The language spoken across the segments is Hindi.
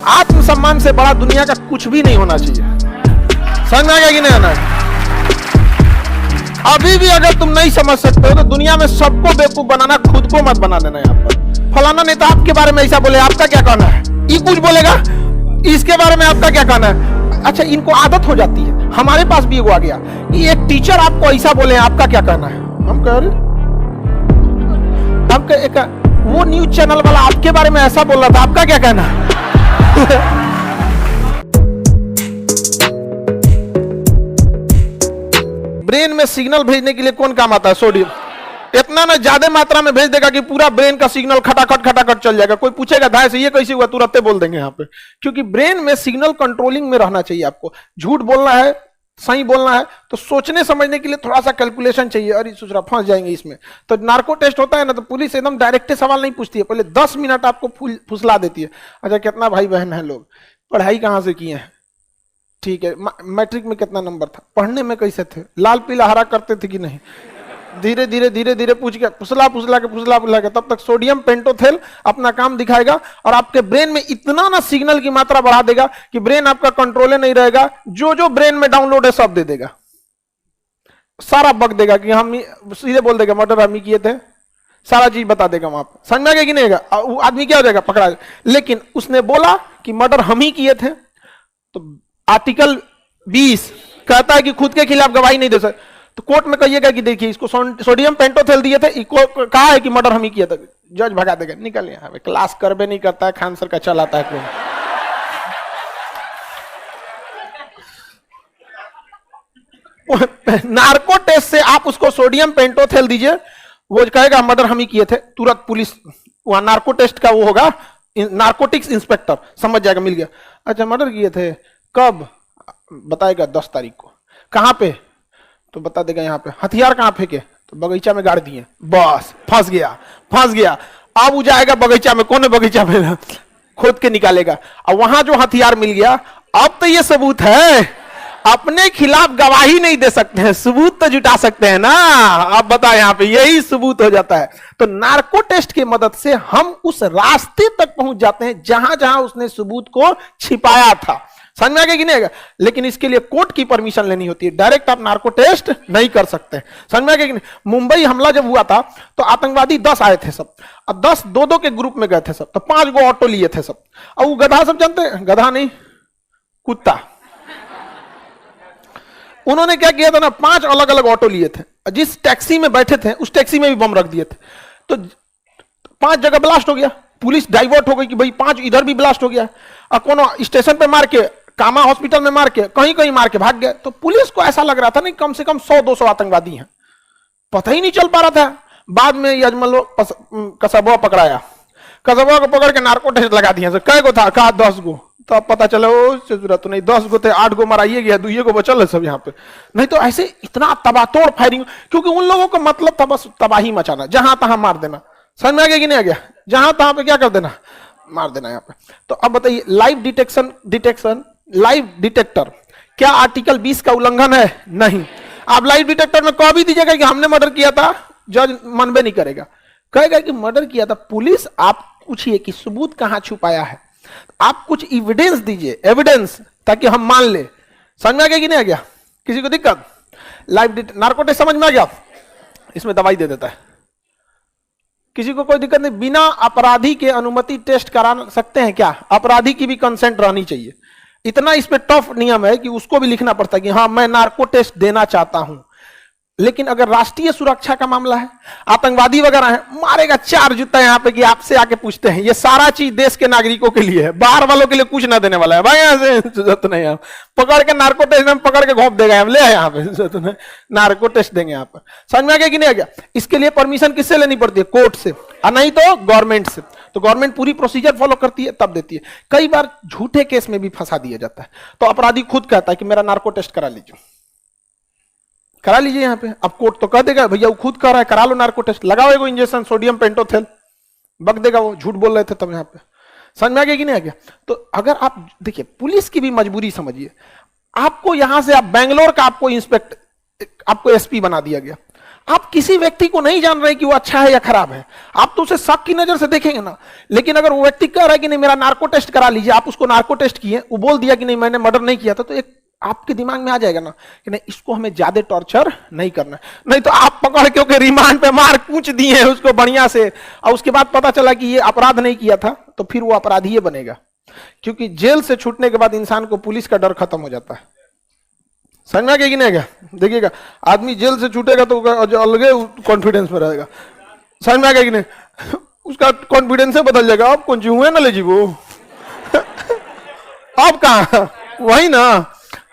आत्मसम्मान से बड़ा दुनिया का कुछ भी नहीं होना चाहिए। समझ में आ गया कि नहीं आना? अभी भी अगर तुम नहीं समझ सकते हो तो दुनिया में सबको बेवकूफ बनाना, खुद को मत बना देना। यहाँ पर फलाना नेता आपके बारे में ऐसा बोले, आपका क्या कहना है? ये कुछ बोलेगा, इसके बारे में आपका क्या कहना है? अच्छा, इनको आदत हो जाती है। हमारे पास भी आ गया, ये एक टीचर आपको ऐसा बोले, आपका क्या कहना है? हम कह रहे एक वो न्यूज चैनल वाला आपके बारे में ऐसा बोल रहा था, आपका क्या कहना है? ब्रेन में सिग्नल भेजने के लिए कौन काम आता है? सोडियम। इतना ना ज्यादा मात्रा में भेज देगा कि पूरा ब्रेन का सिग्नल खटाखट खटाखट चल जाएगा। कोई पूछेगा धाय से ये कैसे हुआ, तुरंत बोल देंगे यहाँ पे, क्योंकि ब्रेन में सिग्नल कंट्रोलिंग में रहना चाहिए। आपको झूठ बोलना है, सही बोलना है, तो सोचने समझने के लिए थोड़ा सा कैलकुलेशन चाहिए। अरे सुसरा फंस जाएंगे इसमें। तो नार्को टेस्ट होता है ना, तो पुलिस एकदम डायरेक्ट सवाल नहीं पूछती है, पहले 10 मिनट आपको फुसला देती है। अच्छा, कितना भाई बहन है लोग, पढ़ाई कहाँ से किए हैं, ठीक है, मैट्रिक में कितना नंबर था, पढ़ने में कैसे थे, लाल पीला हरा करते थे कि नहीं, धीरे धीरे धीरे धीरे पूछ के फुसला के तब तक सोडियम पेंटोथेल अपना काम दिखाएगा और आपके ब्रेन में इतना ना सिग्नल की मात्रा बढ़ा देगा कि ब्रेन आपका कंट्रोल नहीं रहेगा। जो जो ब्रेन में डाउनलोड है सब दे देगा, सारा बक देगा कि हम, सीधे बोल देगा मर्डर हम ही किए थे, सारा चीज बता देगा वहां पर। समझ में आ गया कि नहीं? वो आदमी क्या हो जाएगा, पकड़ा जाएगा। लेकिन उसने बोला कि मर्डर हम ही किए थे, तो आर्टिकल 20 कहता है कि खुद के खिलाफ गवाही नहीं दे सकते। तो कोर्ट में कहिएगा कि देखिए इसको सोडियम पेंटोथेल दिए थे, कहा है कि मर्डर हम ही किया था, जज भगा देगा, निकल यहाँ। क्लास करबे नहीं करता है, खान सर का चलाता है कोई। नार्को टेस्ट से आप उसको सोडियम पेंटोथेल दीजिए, वो कहेगा मर्डर हम ही किए थे, तुरंत पुलिस वहां नार्को टेस्ट का वो होगा, नार्कोटिक्स इंस्पेक्टर समझ जाएगा, मिल गया। अच्छा, मर्डर किए थे कब, बताएगा 10 तारीख को। कहां पे, तो बता देगा यहाँ पे। हथियार कहां फेंके, तो बगीचा में गाड़ दिए। बस फंस गया। अब वो जाएगा बगीचा में, कौन है बगीचा में, खोद के निकालेगा, और वहां जो हथियार मिल गया, अब तो ये सबूत है। अपने खिलाफ गवाही नहीं दे सकते हैं, सबूत तो जुटा सकते हैं ना। अब बता, यहाँ पे यही सबूत हो जाता है। तो नार्को टेस्ट की मदद से हम उस रास्ते तक पहुंच जाते हैं जहां जहां उसने सबूत को छिपाया था। समझ में आ गया कि नहीं? लेकिन इसके लिए कोर्ट की परमिशन लेनी होती है, डायरेक्ट आप नार्को टेस्ट नहीं कर सकते। समझ में आ गया कि नहीं? मुंबई हमला जब हुआ था तो आतंकवादी 10 आए थे सब, अब 10 दो के ग्रुप में गए थे सब, तो 5 गो ऑटो लिए थे सब। और वो गधा सब जानते हैं, गधा नहीं कुत्ता, उन्होंने क्या किया था ना, 5 अलग अलग ऑटो लिए थे, जिस टैक्सी में बैठे थे उस टैक्सी में भी बम रख दिए थे। तो 5 जगह ब्लास्ट हो गया, पुलिस डाइवर्ट हो गई कि भाई 5 इधर भी ब्लास्ट हो गया, और कोनो स्टेशन पे मार के, कामा हॉस्पिटल में मार के, कहीं कहीं मार के भाग गए। तो पुलिस को ऐसा लग रहा था नहीं, कम से कम 100-200 आतंकवादी हैं, पता ही नहीं चल पा रहा था। बाद में यजमलो कसबा पकड़ाया, कसबा को पकड़ के नार्को टेस्ट लगा दिया। कै गो था, कहा 10 गो, तो अब पता चला ओ जरूरत नहीं, 10 गो थे, 8 गो मराइए गया, 2 गो बचल है सब यहाँ पे। नहीं तो ऐसे इतना तबातोड़ फायरिंग, क्योंकि उन लोगों का मतलब था बस तबाही मचाना, जहां तहां मार देना। समझ में आ गया कि नहीं आ गया? जहां तहां पे क्या कर देना, मार देना यहाँ पे। तो अब बताइए, लाइव डिटेक्टर क्या आर्टिकल 20 का उल्लंघन है? नहीं। आप लाइव डिटेक्टर में कह भी दीजिएगा कि हमने मर्डर किया था, जज मनबे नहीं करेगा, कहेगा कि मर्डर किया था। पुलिस आप पूछिए कि सबूत कहां छुपाया है, आप कुछ एविडेंस दीजिए, एविडेंस, ताकि हम मान ले। समझ में आ गया कि नहीं आ गया? किसी को दिक्कत? लाइव नार्को टेस्ट समझ में आ गया? इसमें दवाई दे देता है, किसी को कोई दिक्कत नहीं। बिना अपराधी के अनुमति टेस्ट करा सकते हैं क्या? अपराधी की भी कंसेंट रहनी चाहिए। इतना इस पे टफ नियम है कि उसको भी लिखना पड़ता है कि हाँ मैं नार्को टेस्ट देना चाहता हूं। लेकिन अगर राष्ट्रीय सुरक्षा का मामला है, आतंकवादी वगैरह है, मारेगा 4 जूता यहाँ पे कि आपसे आके पूछते हैं। ये सारा चीज देश के नागरिकों के लिए है, बाहर वालों के लिए कुछ ना देने वाला है। भाई यहाँ से जरूरत नहीं है, पकड़ के नार्को टेस्ट में पकड़ के घोंप देगा, हम ले यहाँ पे जरूरत नहीं, नार्को टेस्ट देंगे यहाँ पर। समझ में आ गया कि नहीं आ गया? इसके लिए परमिशन किससे लेनी पड़ती है? कोर्ट से, और नहीं तो गवर्नमेंट से। तो गवर्नमेंट पूरी प्रोसीजर फॉलो करती है तब देती है। कई बार झूठे केस में भी फंसा दिया जाता है, तो अपराधी खुद कहता है कि मेरा नार्को टेस्ट करा लीजिए यहाँ पे। अब कोर्ट तो कह देगा भैया वो खुद कर रहा है, करा लो नार्को टेस्ट, लगाओ एगो इंजेक्शन सोडियम पेंटोथेल, बक देगा वो, झूठ बोल रहे थे तब यहाँ पे। समझ में आ गया कि नहीं आ गया? तो अगर आप देखिए, पुलिस की भी मजबूरी समझिए। आपको यहां से, आप बेंगलोर का आपको इंस्पेक्टर, आपको एसपी बना दिया गया, आप किसी व्यक्ति को नहीं जान रहे कि वो अच्छा है या खराब है, आप तो उसे शक की नजर से देखेंगे ना। लेकिन अगर वो व्यक्ति कह रहा है कि नहीं मेरा नार्को टेस्ट करा लीजिए, आप उसको नार्को टेस्ट किए, वो बोल दिया कि नहीं मैंने मर्डर नहीं किया था, तो एक आपके दिमाग में आ जाएगा ना कि नहीं इसको हमें ज्यादा टॉर्चर नहीं करना है। नहीं तो आप पकड़ के रिमांड पे मार पूछ दिए उसको बढ़िया से, और उसके बाद पता चला कि ये अपराध नहीं किया था, तो फिर वो अपराधी बनेगा। क्योंकि जेल से छूटने के बाद इंसान को पुलिस का डर खत्म हो जाता है। समझ में आ गया कि नहीं? देखिएगा, आदमी जेल से छूटेगा तो अलग कॉन्फिडेंस में रहेगा। समझ में आ गया कि नहीं? उसका कॉन्फिडेंस बदल जाएगा। अब कौन सी हुए ना ले जी वो अब कहा वही ना,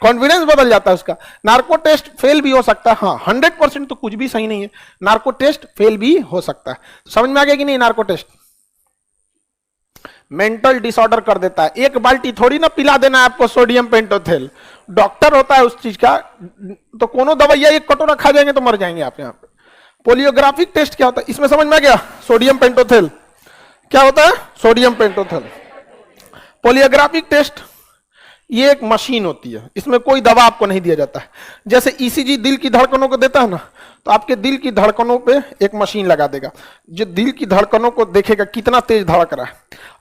कॉन्फिडेंस बदल जाता है उसका। नार्को टेस्ट फेल भी हो सकता है, हाँ 100% तो कुछ भी सही नहीं है, नार्को टेस्ट फेल भी हो सकता है। समझ में आ गया कि नहीं? नार्को टेस्ट मेंटल डिसऑर्डर कर देता है। एक बाल्टी थोड़ी ना पिला देना है आपको सोडियम पेंटोथेल, डॉक्टर होता है उस चीज का, तो कोनो दवाइयां एक कटोरा खा जाएंगे तो मर जाएंगे आप यहाँ पे। पोलियोग्राफिक टेस्ट क्या होता है इसमें समझ में आ गया? सोडियम पेंटोथेल क्या होता है? सोडियम पेंटोथेल। पोलियोग्राफिक टेस्ट ये एक मशीन होती है, इसमें कोई दवा आपको नहीं दिया जाता है। जैसे ईसीजी दिल की धड़कनों को देता है ना, तो आपके दिल की धड़कनों पे एक मशीन लगा देगा जो दिल की धड़कनों को देखेगा कितना तेज धड़क रहा है।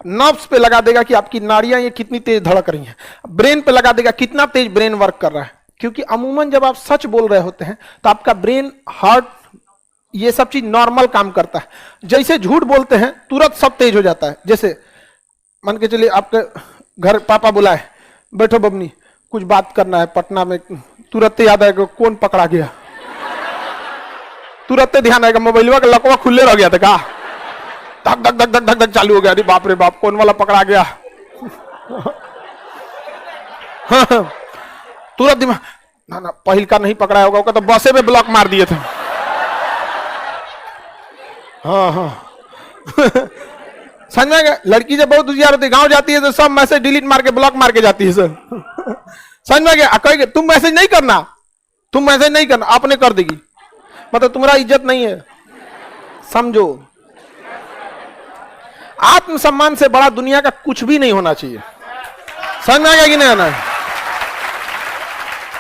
नर्व्स पे लगा देगा कि आपकी नाड़ियां ये कितनी तेज धड़क रही हैं। ब्रेन पे लगा देगा कितना तेज ब्रेन वर्क कर रहा है। क्योंकि अमूमन जब आप सच बोल रहे होते हैं तो आपका ब्रेन, हार्ट, ये सब चीज नॉर्मल काम करता है। जैसे झूठ बोलते हैं तुरंत सब तेज हो जाता है। जैसे मान के चलिए आपके घर पापा बुलाए, बैठो बबनी कुछ बात करना है पटना में, तुरंत याद आएगा कौन पकड़ा गया, तुरंत ध्यान आएगा मोबाइल का लकवा खुले रह गया था का, धक धक धक धक धक धक चालू हो गया, अरे बाप रे बाप कौन वाला पकड़ा गया। तुरंत दिमाग ना ना पहिल का नहीं पकड़ा होगा, तो बसे में ब्लॉक मार दिए थे। हाँ हाँ समझ में गया? लड़की जब बहुत होशियार होती है, गांव जाती है तो सब मैसेज डिलीट मार के ब्लॉक मार के जाती है सर। समझ में गया? कहेंगे तुम मैसेज नहीं करना, तुम मैसेज नहीं करना, आपने कर देगी, मतलब तुम्हारा इज्जत नहीं है। समझो, आत्मसम्मान से बड़ा दुनिया का कुछ भी नहीं होना चाहिए। समझ में आ गया कि नहीं आना?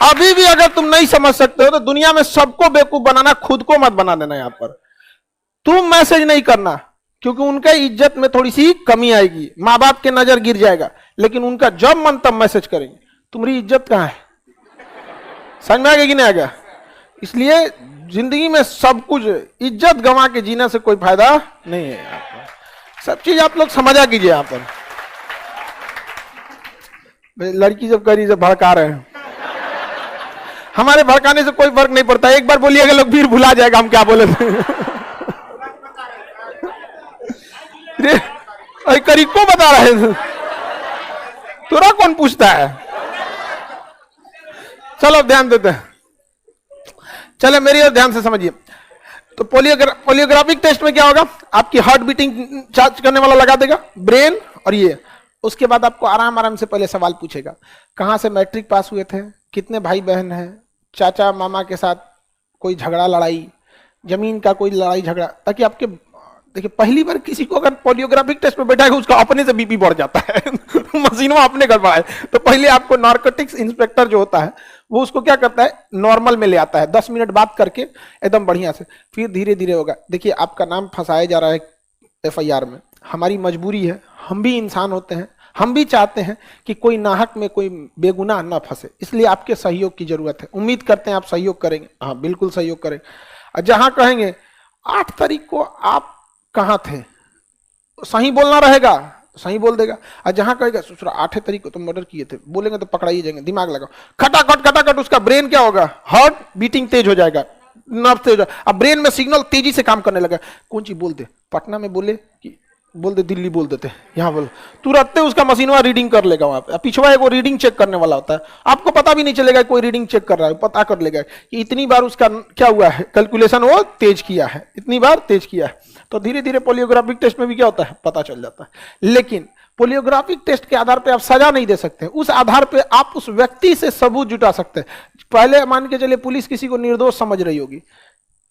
अभी भी अगर तुम नहीं समझ सकते हो तो दुनिया में सबको बेवकूफ बनाना, खुद को मत बना देना। यहां पर तुम मैसेज नहीं करना क्योंकि उनके इज्जत में थोड़ी सी कमी आएगी, माँ बाप के नजर गिर जाएगा, लेकिन उनका जब मन तब मैसेज करेंगे, तुम्हारी इज्जत कहां है? समझ में आ गया कि नहीं आ गया? इसलिए जिंदगी में सब कुछ इज्जत गंवा के जीने से कोई फायदा नहीं है। यहाँ पर सब चीज आप लोग समझा कीजिए। यहाँ पर लड़की जब करी जब भड़का रहे हैं, हमारे भड़काने से कोई फर्क नहीं पड़ता। एक बार बोलिएगा लोग फिर भुला जाएगा हम क्या बोले थे। करी को बता रहे थे, तुरा कौन पूछता है? चलो ध्यान देते हैं, चले मेरी और ध्यान से समझिए। तो पोलियोग्राफिक टेस्ट में क्या होगा? आपकी हार्ट बीटिंग चार्ज करने वाला लगा देगा, ब्रेन और ये। उसके बाद आपको आराम आराम से पहले सवाल पूछेगा, कहां से मैट्रिक पास हुए थे, कितने भाई बहन हैं, चाचा मामा के साथ कोई झगड़ा लड़ाई, जमीन का कोई लड़ाई झगड़ा, ताकि आपके देखिए पहली बार किसी को अगर पोलियोग्राफिक टेस्ट में बैठाएगा उसका अपने से बीपी बढ़ जाता है। मशीन में अपने गड़बड़ाए, तो पहले आपको नार्कोटिक्स इंस्पेक्टर जो होता है वो उसको क्या करता है, नॉर्मल में ले आता है, 10 मिनट बात करके एकदम बढ़िया से, फिर धीरे धीरे होगा। देखिए आपका नाम फंसाया जा रहा है FIR में, हमारी मजबूरी है, हम भी इंसान होते हैं, हम भी चाहते हैं कि कोई नाहक में कोई बेगुनाह ना फंसे, इसलिए आपके सहयोग की जरूरत है। उम्मीद करते हैं आप सहयोग करेंगे। हाँ बिल्कुल सहयोग करेंगे। जहां कहेंगे 8 तारीख को आप कहां थे, सही बोलना रहेगा, सही बोल देगा। और जहां कहेगा 8 तारीख को तुम मर्डर किए थे, बोलेंगे तो पकड़ाई जाएंगे। दिमाग लगाओ, खटाखट खटाखट उसका ब्रेन क्या होगा, हार्ट बीटिंग तेज हो जाएगा, नर्व तेज हो जाएगा, अब ब्रेन में सिग्नल तेजी से काम करने लगा। कौन चीज बोल दे, पटना में बोले कि बोल दे दिल्ली बोल देते, यहाँ बोल, तुरंत उसका मशीन वहां रीडिंग कर लेगा। वहां पे पिछवा एक वो रीडिंग चेक करने वाला होता है, आपको पता भी नहीं चलेगा कोई रीडिंग चेक कर रहा है, पता कर लेगा कि इतनी बार उसका क्या हुआ है, कैलकुलेशन वो तेज किया है, इतनी बार तेज किया है। तो धीरे धीरे पोलियोग्राफिक टेस्ट में भी क्या होता है, पता चल जाता है। लेकिन पोलियोग्राफिक टेस्ट के आधार पर आप सजा नहीं दे सकते, उस आधार पर आप उस व्यक्ति से सबूत जुटा सकते हैं। पहले मान के चलिए पुलिस किसी को निर्दोष समझ रही होगी,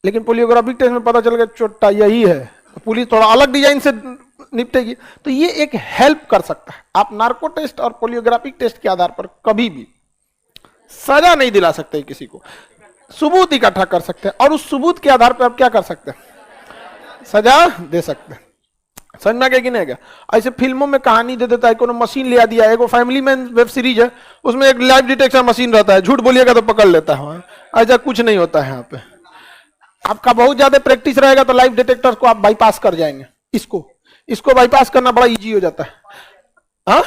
लेकिन पोलियोग्राफिक टेस्ट में पता चल गया चोट्टा यही है, पुलिस थोड़ा अलग डिजाइन से निपटेगी, तो ये एक हेल्प कर सकता है। आप नार्को टेस्ट और पोलियोग्राफिक टेस्ट के आधार पर कभी भी सजा नहीं दिला सकते किसी को। सबूत इकट्ठा कर सकते हैं और उस सबूत के आधार पर आप क्या कर सकते हैं, सजा दे सकते हैं। समझ में आ गया कि नहीं गया? ऐसे फिल्मों में कहानी दे देता है, कोनो मशीन ले दिया, एक फैमिली मैन वेब सीरीज है, उसमें एक लाइव डिटेक्शन मशीन रहता है, झूठ बोलिएगा तो पकड़ लेता है। ऐसा कुछ नहीं होता है यहाँ पे। आपका बहुत ज्यादा प्रैक्टिस रहेगा तो लाइव डिटेक्टर को आप बाईपास कर जाएंगे। इसको बाईपास करना बड़ा इजी हो जाता है। हाँ,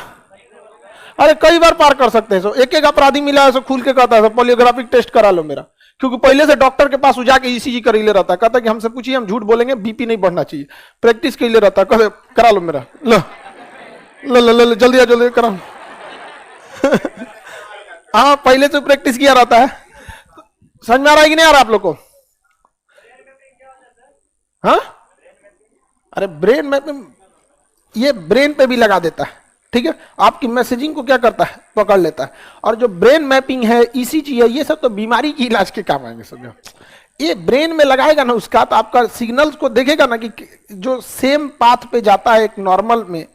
अरे कई बार पार कर सकते हैं। सो एक एक अपराधी मिला है, सो खुल के कहता है पॉलीग्राफिक टेस्ट करा लो मेरा, क्योंकि पहले से डॉक्टर के पास जाके ईसीजी कर ले रहता है, कहता है कि हमसे पूछिए, हम झूठ बोलेंगे, बीपी नहीं बढ़ना चाहिए, प्रैक्टिस के लिए रहता है, कहते करा लो मेरा, लो लो लो लो जल्दी जल्दी करा। हाँ, पहले से प्रैक्टिस किया रहता है। समझ में आ रहा है कि नहीं आ रहा आप लोग को? हाँ, अरे ब्रेन मैपिंग ये ब्रेन पे भी लगा देता है, ठीक है। आपकी मैसेजिंग को क्या करता है, पकड़ लेता है। और जो ब्रेन मैपिंग है, ईसीजी है, ये सब तो बीमारी की इलाज के काम आएंगे। समझो, ये ब्रेन में लगाएगा ना उसका, तो आपका सिग्नल्स को देखेगा ना कि जो सेम पाथ पे जाता है एक नॉर्मल में,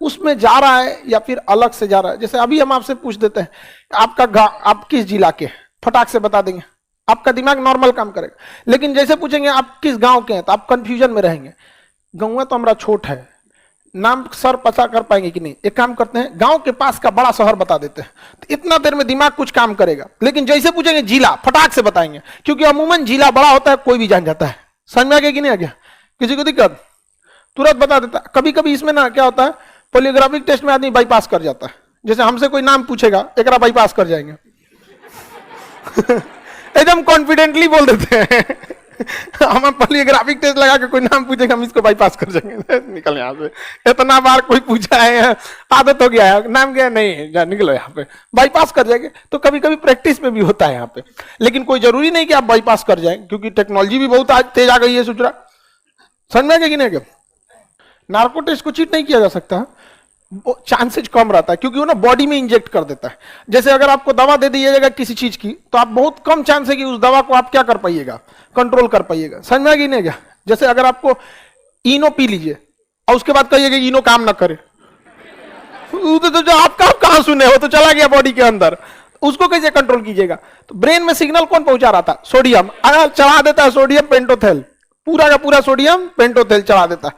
उसमें जा रहा है या फिर अलग से जा रहा है। जैसे अभी हम आपसे पूछ देते हैं आपका गांव, आप किस जिला के, फटाक से बता देंगे, आपका दिमाग नॉर्मल काम करेगा। लेकिन जैसे पूछेंगे आप किस गांव के हैं, तो आप कंफ्यूजन में रहेंगे। गाँव तो हमारा छोट है, नाम सर पता कर पाएंगे कि नहीं। एक काम करते हैं, गांव के पास का बड़ा शहर बता देते हैं, तो इतना देर में दिमाग कुछ काम करेगा। लेकिन जैसे पूछेंगे जिला, फटाक से बताएंगे, क्योंकि अमूमन जिला बड़ा होता है, कोई भी जान जाता है। समझ में आ गया कि नहीं आ गया? किसी को दिक्कत, तुरंत बता देता है। कभी कभी इसमें ना क्या होता है, पॉलीग्राफिक टेस्ट में आदमी बाईपास कर जाता है। जैसे हमसे कोई नाम पूछेगा, एक बाईपास कर जाएंगे। एकदम कॉन्फिडेंटली बोल देते हैं। हम पॉलीग्राफिक टेस्ट लगा के कोई नाम पूछेगा, हम इसको बाईपास कर जाएंगे, निकल यहाँ से। इतना बार कोई पूछा है, आदत हो गया है, नाम क्या नहीं, निकलो यहाँ पे, बाईपास कर जाएंगे। तो कभी कभी प्रैक्टिस में भी होता है यहाँ पे, लेकिन कोई जरूरी नहीं कि आप बाईपास कर जाएं, क्योंकि टेक्नोलॉजी भी बहुत आज तेज आ गई है। सूचना समझ में कि नहीं? नार्को टेस्ट को चीट नहीं किया जा सकता, चांसेज कम रहता है, क्योंकि वो ना बॉडी में इंजेक्ट कर देता है। जैसे अगर आपको दवा दे दी जाएगा किसी चीज की, तो आप बहुत कम चांस है कि उस दवा को आप क्या कर पाइएगा, कंट्रोल कर पाइएगा। समझ में आ गई नहीं क्या? जैसे अगर आपको इनो पी लीजिए और उसके बाद कहिएगा इनो काम ना करे, तो जो आपका कहां सुने हो, तो चला गया बॉडी के अंदर, उसको कैसे कंट्रोल कीजिएगा? तो ब्रेन में सिग्नल कौन पहुंचा रहा था? सोडियम। अगर चढ़ा देता है सोडियम पेंटोथेल, पूरा का पूरा सोडियम पेंटोथेल चढ़ा देता है,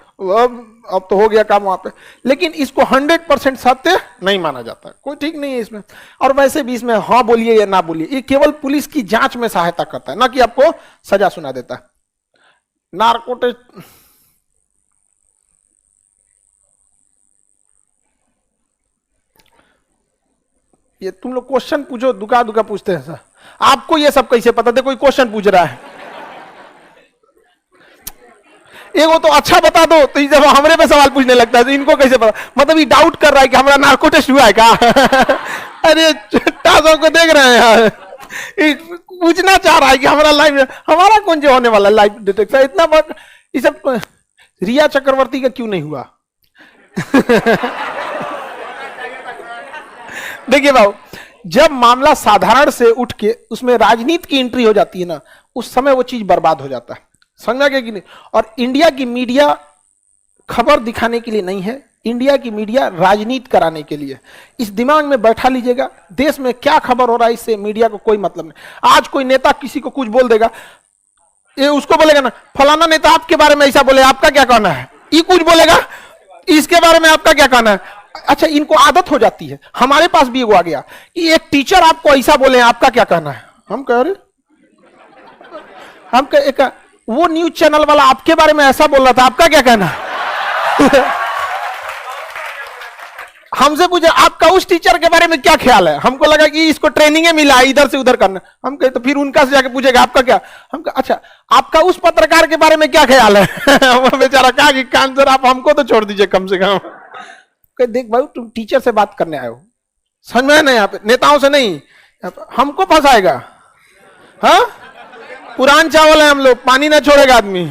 अब तो हो गया काम वहां पे। लेकिन इसको 100% सत्य नहीं माना जाता, कोई ठीक नहीं है इसमें। और वैसे भी इसमें हाँ बोलिए या ना बोलिए, ये केवल पुलिस की जांच में सहायता करता है, ना कि आपको सजा सुना देता है। नार्को टेस्ट ये तुम लोग क्वेश्चन पूछो, दुका दुका पूछते हैं सर, आपको ये सब कैसे पता? देखो कोई क्वेश्चन पूछ रहा है, एगो तो अच्छा बता दो, तो जब हमरे पे सवाल पूछने लगता है तो इनको कैसे पता? मतलब ये डाउट कर रहा है कि हमारा नार्को टेस्ट हुआ है क्या? अरे टासों को देख रहे हैं यार, पूछना चाह रहा है कि हमारा लाइव, हमारा कौन जो होने वाला लाइव डिटेक्शन इतना बड़ा। ये सब रिया चक्रवर्ती का क्यों नहीं हुआ? देखिए बाबू, जब मामला साधारण से उठ के उसमें राजनीति की एंट्री हो जाती है ना, उस समय वो चीज बर्बाद हो जाता है। समझा गया कि नहीं? और इंडिया की मीडिया खबर दिखाने के लिए नहीं है, इंडिया की मीडिया राजनीति कराने के लिए। इस दिमाग में बैठा लीजिएगा, देश में क्या खबर हो रहा है इससे मीडिया को कोई मतलब नहीं। आज कोई नेता किसी को कुछ बोल देगा, ये उसको बोलेगा ना फलाना नेता आपके बारे में ऐसा बोले, आपका क्या कहना है? ये कुछ बोलेगा, इसके बारे में आपका क्या कहना है? अच्छा, इनको आदत हो जाती है। हमारे पास भी वो आ गया कि एक टीचर आपको ऐसा बोले, आपका क्या कहना है? हम कह रहे, हम एक वो न्यूज चैनल वाला आपके बारे में ऐसा बोल रहा था, आपका क्या कहना है? हमसे पूछे आपका उस टीचर के बारे में क्या ख्याल है? हमको लगा कि इसको ट्रेनिंग मिला है इधर से उधर करना। हम कहे तो फिर उनका से जाके पूछेगा आपका क्या? हम कहा अच्छा आपका उस पत्रकार के बारे में क्या ख्याल है? बेचारा कहा कि आंसर आप हमको तो छोड़ दीजिए कम से कम। देख भाई, तुम टीचर से बात करने आए हो, समझ में नहीं, यहाँ पे नेताओं से नहीं, हमको फंसाएगा। हाँ, पुरान चावल है हम लोग, पानी ना छोड़ेगा आदमी।